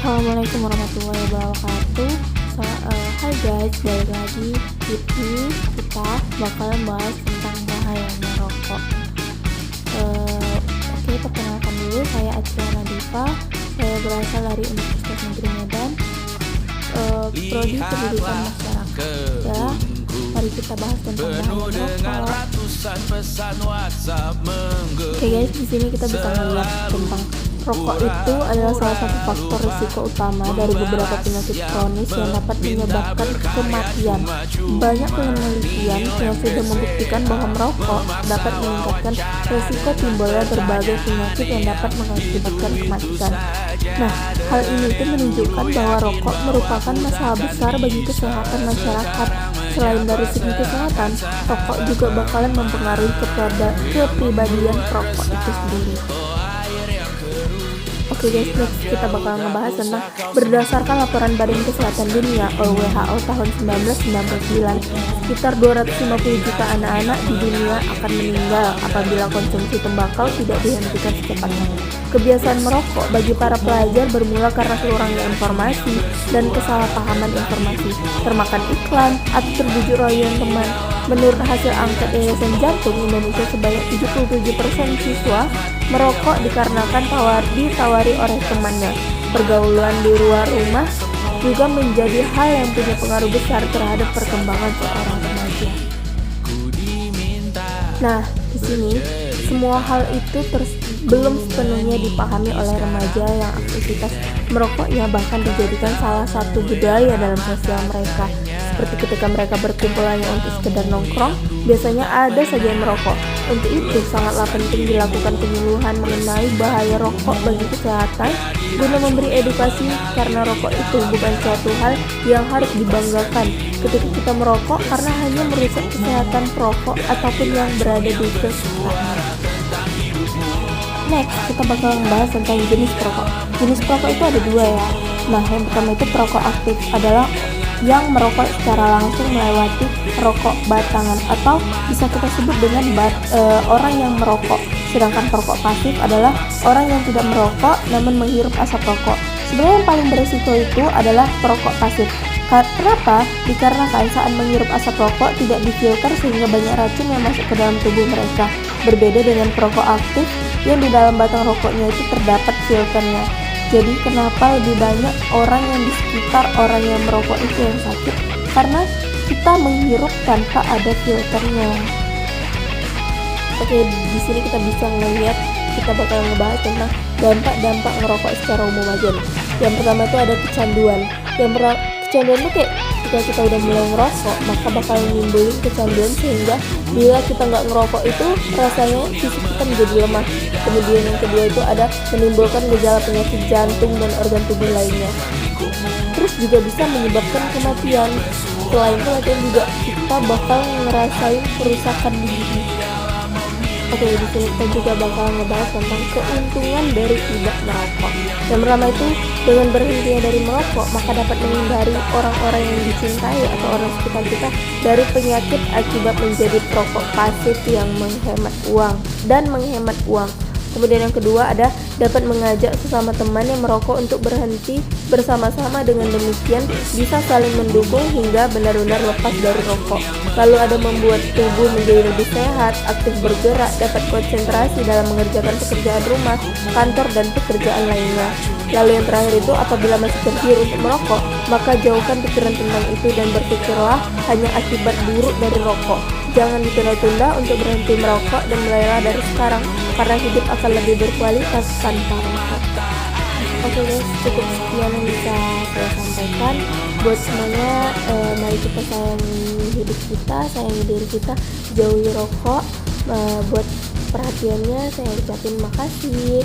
Assalamualaikum warahmatullahi wabarakatuh. Hai guys, balik lagi. Ini kita bakalan bahas tentang bahayanya rokok. Oke, perkenalkan dulu, saya Adriana Diva. Saya berasal dari Universitas Negeri Medan, Prodi Pendidikan Masyarakat. Ya, mari kita bahas tentang bahaya rokok. Oke guys, di sini kita bisa melihat tentang rokok itu adalah salah satu faktor risiko utama dari beberapa penyakit kronis yang dapat menyebabkan kematian. Banyak penelitian yang sudah membuktikan bahwa merokok dapat meningkatkan risiko timbulnya berbagai penyakit yang dapat mengakibatkan kematian. Nah, hal ini itu menunjukkan bahwa rokok merupakan masalah besar bagi kesehatan masyarakat. Selain dari segi kesehatan, rokok juga bakalan mempengaruhi kepribadian perokok itu sendiri. Oke guys, next kita bakal ngebahas tentang berdasarkan laporan Badan Kesehatan Dunia atau WHO tahun 1999, sekitar 250 juta anak-anak di dunia akan meninggal apabila konsumsi tembakau tidak dihentikan secepatnya. Kebiasaan merokok bagi para pelajar bermula karena kurangnya informasi dan kesalahpahaman informasi, termakan iklan atau terbujuk rayuan teman. Menurut hasil angket Yayasan Jantung Indonesia, sebanyak 77% siswa merokok dikarenakan ditawari oleh temannya. Pergaulan di luar rumah juga menjadi hal yang punya pengaruh besar terhadap perkembangan seorang remaja. Nah, di sini semua hal itu belum sepenuhnya dipahami oleh remaja yang aktivitas merokoknya bahkan dijadikan salah satu budaya dalam sosial mereka. Seperti ketika mereka berkumpul hanya untuk sekedar nongkrong, biasanya ada saja yang merokok. Untuk itu, sangatlah penting dilakukan penyuluhan mengenai bahaya rokok bagi kesehatan guna memberi edukasi, karena rokok itu bukan suatu hal yang harus dibanggakan ketika kita merokok karena hanya merusak kesehatan perokok ataupun yang berada di sekitarnya. Next, kita bakal membahas tentang jenis perokok. Jenis perokok itu ada dua ya. Nah, yang pertama itu perokok aktif, adalah yang merokok secara langsung melewati rokok batangan atau bisa kita sebut dengan orang yang merokok. Sedangkan perokok pasif adalah orang yang tidak merokok namun menghirup asap rokok. Sebenarnya yang paling beresiko itu adalah perokok pasif. Kenapa? Dikarenakan saat menghirup asap rokok tidak difilter sehingga banyak racun yang masuk ke dalam tubuh mereka. Berbeda dengan perokok aktif yang di dalam batang rokoknya itu terdapat filternya. Jadi kenapa lebih banyak orang yang di sekitar orang yang merokok itu yang sakit? Karena kita menghirup tanpa ada filternya. Oke, di sini kita bisa melihat, kita bakal ngebahas tentang dampak-dampak merokok secara umum aja nih. Yang pertama itu ada kecanduan. Kecanduan itu kayak ketika kita udah mulai ngerokok, maka bakal nimbulin kecanduan sehingga bila kita nggak ngerokok itu rasanya fisik kita menjadi lemah. Kemudian yang kedua itu ada menimbulkan gejala penyakit jantung dan organ tubuh lainnya. Terus juga bisa menyebabkan kematian. Selain kematian juga kita bakal ngerasain kerusakan di gigi. Oke, di sini kita juga bakal ngebahas tentang keuntungan dari tidak merokok. Yang pertama itu, dengan berhentinya dari merokok, maka dapat menghindari orang-orang yang dicintai atau orang sekitar kita dari penyakit akibat menjadi perokok pasif yang menghemat uang. Kemudian yang kedua ada dapat mengajak sesama teman yang merokok untuk berhenti bersama-sama. Dengan demikian bisa saling mendukung hingga benar-benar lepas dari rokok. Lalu ada membuat tubuh menjadi lebih sehat, aktif bergerak, dapat konsentrasi dalam mengerjakan pekerjaan rumah, kantor, dan pekerjaan lainnya. Lalu yang terakhir itu, apabila masih tergiur untuk merokok, maka jauhkan pikiran tentang itu dan berpikirlah hanya akibat buruk dari rokok. Jangan ditunda-tunda untuk berhenti merokok dan mulailah dari sekarang, karena hidup akan lebih berkualitas tanpa rokok. Oke guys, cukup sekian yang bisa saya sampaikan. Buat semuanya, mari kita sayangi hidup kita, sayangi diri kita, jauhi rokok. Buat perhatiannya saya ucapin makasih.